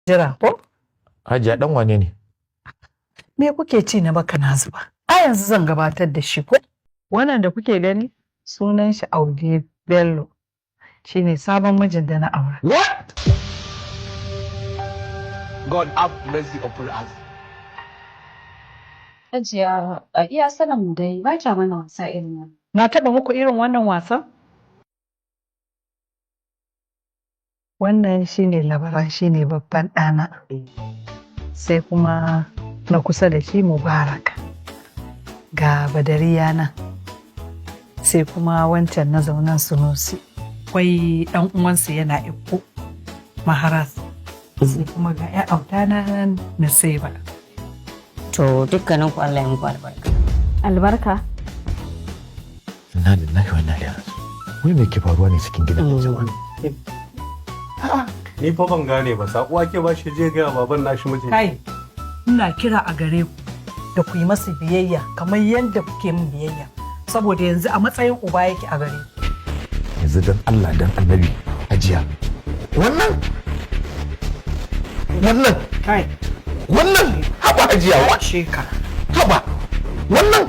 jira ko? Hajiya dan wane ne? Me kuke ci na baka na zuba? A yanzu zan gabatar da shi ko? Wannan da kuke gani sunan shi Aude Bello. Shine sabon mijin da na aura. What? God have mercy upon us. Hajiya, a iya sanin mu dai ba ta mana wasa irin nan. Na taɓa muku irin wannan wasan? Wannan shine labaran shine babban ɗana. Sai kuma na kusa da shi Mubarak. Ga Badariya nan. Sai kuma wancan na zaunan Sunusi. Kwai ɗan uwansa yana Ikko Maharas. Sai kuma ga 'ya autana nan na Seba. To dukkanin ku Allah ya muku albarka. Albarka? Inna lillahi wa inna ilaihi raji'un. Wai me ke faruwa ne cikin gidan nan jama'a? Ni fa ban gane ba, saƙo ake ba shi je ga baban nashi miji. Kai, ina kira a gare ku da ku yi masa biyayya kamar yadda kuke min biyayya. Saboda yanzu a matsayin uba yake a gare ku. Yanzu dan Allah dan Annabi Hajiya. Wannan Kai, haba Hajiya wa sheka. haba wannan